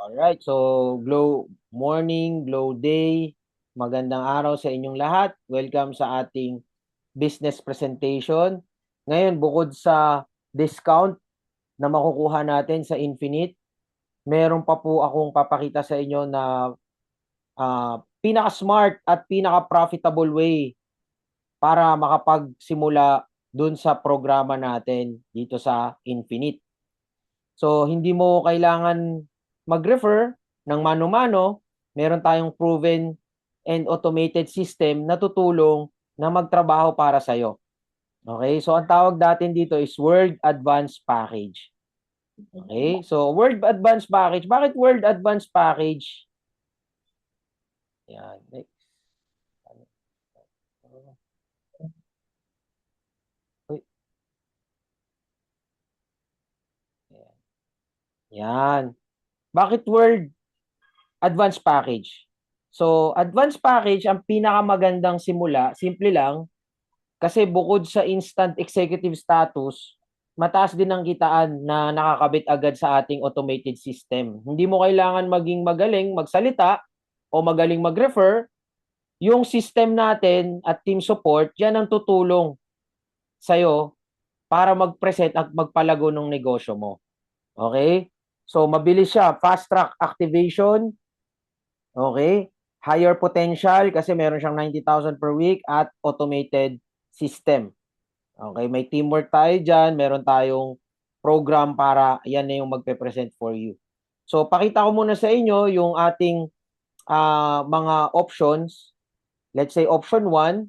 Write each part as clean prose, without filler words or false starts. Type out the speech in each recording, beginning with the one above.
Alright, so glow morning, glow day, magandang araw sa inyong lahat. Welcome sa ating business presentation. Ngayon, bukod sa discount na makukuha natin sa Infinite, meron pa po akong papakita sa inyo na pinaka-smart at pinaka-profitable way para makapagsimula dun sa programa natin dito sa Infinite. So, hindi mo kailangan mag-refer ng mano-mano. Meron tayong proven and automated system na tutulong na magtrabaho para sa'yo. Okay? So, ang tawag natin dito is Word Advanced Package. Okay? So, Word Advanced Package. Bakit Word Advanced Package? Yan. Next. Yan. Bakit Word Advanced Package? So, Advanced Package, ang pinakamagandang simula, simple lang, kasi bukod sa instant executive status, mataas din ang kitaan na nakakabit agad sa ating automated system. Hindi mo kailangan maging magaling magsalita o magaling mag-refer. Yung system natin at team support, yan ang tutulong sa'yo para mag-present at magpalago ng negosyo mo. Okay? So, mabilis siya. Fast track activation. Okay? Higher potential kasi meron siyang 90,000 per week at automated system. Okay, may teamwork tayo dyan. Meron tayong program para yan na yung magpe-present for you. So, pakita ko muna sa inyo yung ating mga options. Let's say option 1.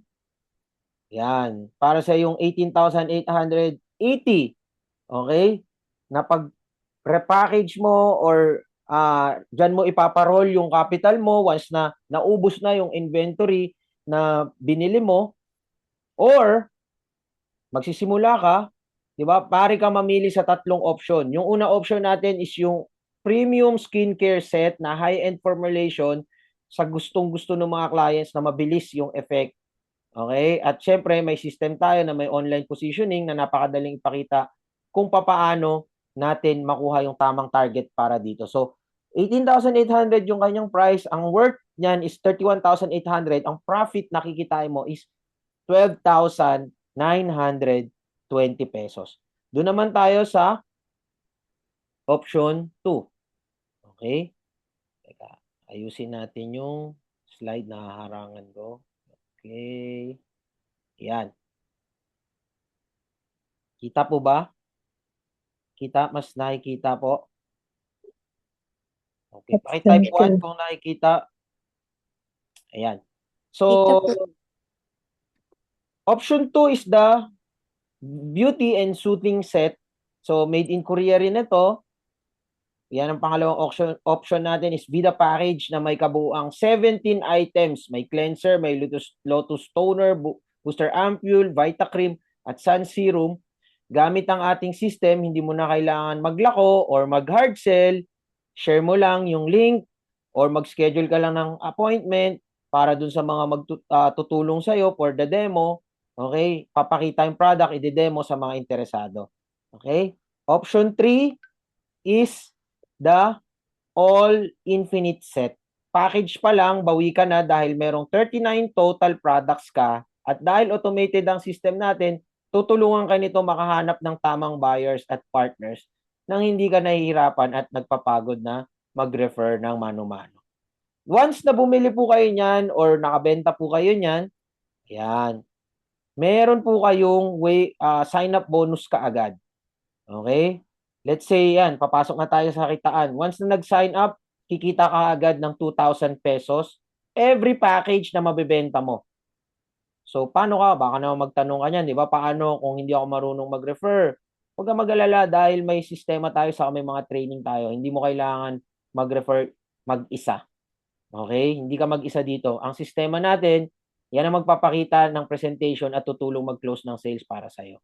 Yan. Para sa yung 18,880. Okay? Na pag repackage mo or dyan mo ipaparol yung capital mo once na naubos na yung inventory na binili mo, or magsisimula ka, 'di ba? Pare ka mamili sa tatlong option. Yung una option natin is yung premium skincare set na high-end formulation sa gustong-gusto ng mga clients na mabilis yung effect. Okay? At syempre, may system tayo na may online positioning na napakadaling ipakita kung papaano natin makuha yung tamang target para dito. So, 18,800 yung kanyang price. Ang worth niyan is 31,800. Ang profit nakikitain mo is 12,920 pesos. Doon naman tayo sa option 2. Okay? Teka, ayusin natin yung slide na harangan ko. Okay. Yan. Kita po ba? Kita? Mas nakikita po? Okay. Pakitype 1 kung nakikita. Ayan. So, option 2 is the beauty and soothing set. So, made in Korea rin ito. Yan ang pangalawang option natin is Vida Package na may kabuuang 17 items. May cleanser, may lotus toner, booster ampule, Vita Cream, at sun serum. Gamit ang ating system, hindi mo na kailangan maglako or mag-hard sell. Share mo lang yung link or mag-schedule ka lang ng appointment para dun sa mga magtutulong sa'yo for the demo. Okay? Papakita yung product, i-demo sa mga interesado. Okay? Option 3 is the all infinite set. Package pa lang, bawi ka na dahil merong 39 total products ka at dahil automated ang system natin, tutulungan ka nito makahanap ng tamang buyers at partners nang hindi ka nahihirapan at nagpapagod na mag-refer ng mano-mano. Once na bumili po kayo niyan or nakabenta po kayo niyan, yan, meron po kayong sign-up bonus kaagad. Okay? Let's say yan, papasok na tayo sa kitaan. Once na nag-sign up, kikita ka agad ng 2,000 pesos every package na mabebenta mo. So, paano ka? Baka naman magtanong ka niyan, di ba? Paano kung hindi ako marunong mag-refer? Huwag ka mag-alala dahil may sistema tayo sa may mga training tayo. Hindi mo kailangan mag-refer mag-isa. Okay? Hindi ka mag-isa dito. Ang sistema natin, yan ang magpapakita ng presentation at tutulong mag-close ng sales para sa'yo.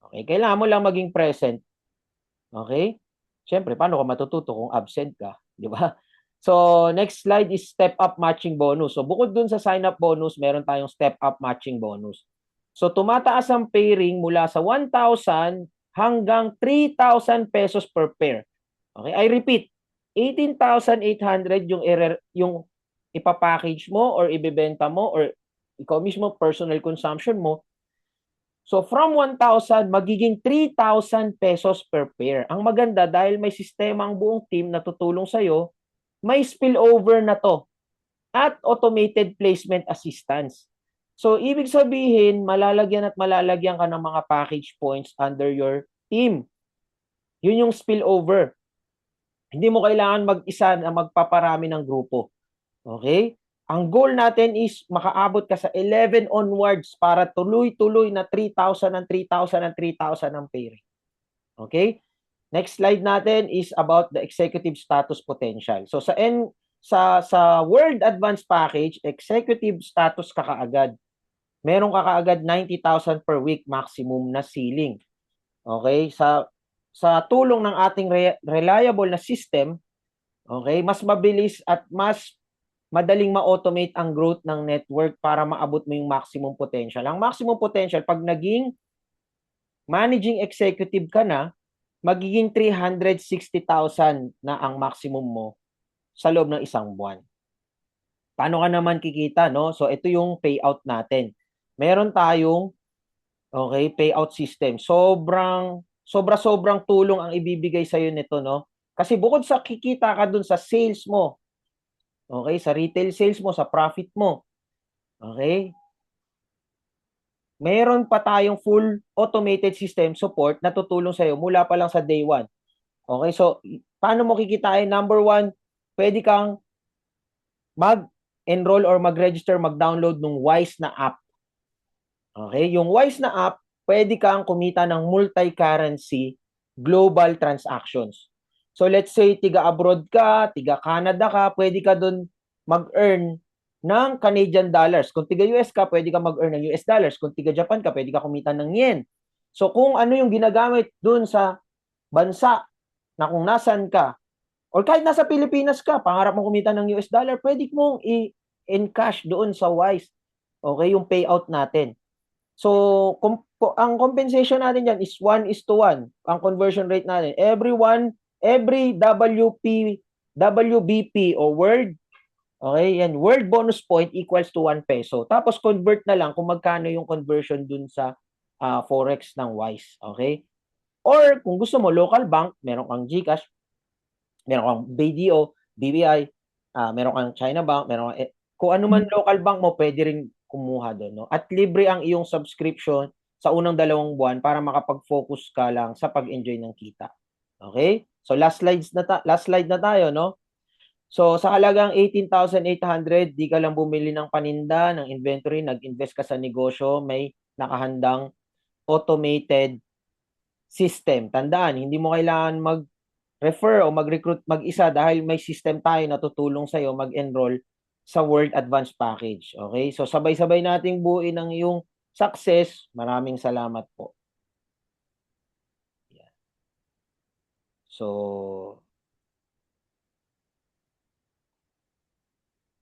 Okay? Kailangan mo lang maging present. Okay? Siyempre, paano ka matututo kung absent ka? Di ba? So, next slide is step-up matching bonus. So, bukod dun sa sign-up bonus, meron tayong step-up matching bonus. So, tumataas ang pairing mula sa 1,000 hanggang 3,000 pesos per pair. Okay? I repeat, 18,800 yung ipapackage mo or ibebenta mo or ikaw mismo personal consumption mo. So from 1,000 magiging 3,000 pesos per pair. Ang maganda dahil may sistema ang buong team na tutulong sa iyo, may spillover na to at automated placement assistance. So ibig sabihin, malalagyan at malalagyan ka ng mga package points under your team. Yun yung spillover. Hindi mo kailangan mag-isa na magpaparami ng grupo. Okay? Ang goal natin is makaabot ka sa 11 onwards para tuloy-tuloy na 3,000 and 3,000 and 3,000 ang pairing. Okay? Next slide natin is about the executive status potential. So sa World Advanced Package, executive status ka kaagad. Meron ka kaagad 90,000 per week maximum na ceiling. Okay? Sa tulong ng ating reliable na system, okay, mas mabilis at mas madaling ma-automate ang growth ng network para maabot mo yung maximum potential. Ang maximum potential, pag naging managing executive ka na, magiging 360,000 na ang maximum mo sa loob ng isang buwan. Paano ka naman kikita, no? So, ito yung payout natin. Meron tayong, okay, payout system. Sobrang tulong ang ibibigay sa'yo nito, no? Kasi bukod sa kikita ka dun sa sales mo, okay, sa retail sales mo, sa profit mo, okay, meron pa tayong full automated system support na tutulong sa'yo mula pa lang sa day 1. Okay, so paano mo kikitain? Number 1, pwede kang mag-enroll or mag-register, mag-download ng Wise na app. Okay, yung Wise na app, pwede kang kumita ng multi-currency global transactions. So let's say tiga-abroad ka, tiga-Canada ka, pwede ka dun mag-earn ng Canadian dollars. Kung tiga-US ka, pwede ka mag-earn ng US dollars. Kung tiga-Japan ka, pwede ka kumita ng yen. So kung ano yung ginagamit dun sa bansa na kung nasan ka, or kahit nasa Pilipinas ka, pangarap mong kumita ng US dollar, pwede mong i-encash doon sa Wise. Okay, yung payout natin. So, ang compensation natin dyan is 1:1. Ang conversion rate natin. Every WBP o word, okay, yan, word bonus point equals to 1 peso. Tapos convert na lang kung magkano yung conversion dun sa Forex ng Wise. Okay? Or kung gusto mo, local bank, meron kang GCash, meron kang BDO, BPI, meron kang China Bank, meron kang, kung ano man local bank mo, pwede rin kumuha doon, no? At libre ang iyong subscription sa unang 2 buwan para makapag-focus ka lang sa pag-enjoy ng kita. Okay? So last slide na tayo, no? So sa halagang 18,800, di ka lang bumili ng paninda, ng inventory, nag-invest ka sa negosyo, may nakahandang automated system. Tandaan, hindi mo kailangan mag-refer o mag-recruit mag-isa dahil may system tayo na tutulong sa'yo mag-enroll sa World Advanced Package. Okay? So sabay-sabay nating buuin ang iyong success. Maraming salamat po. So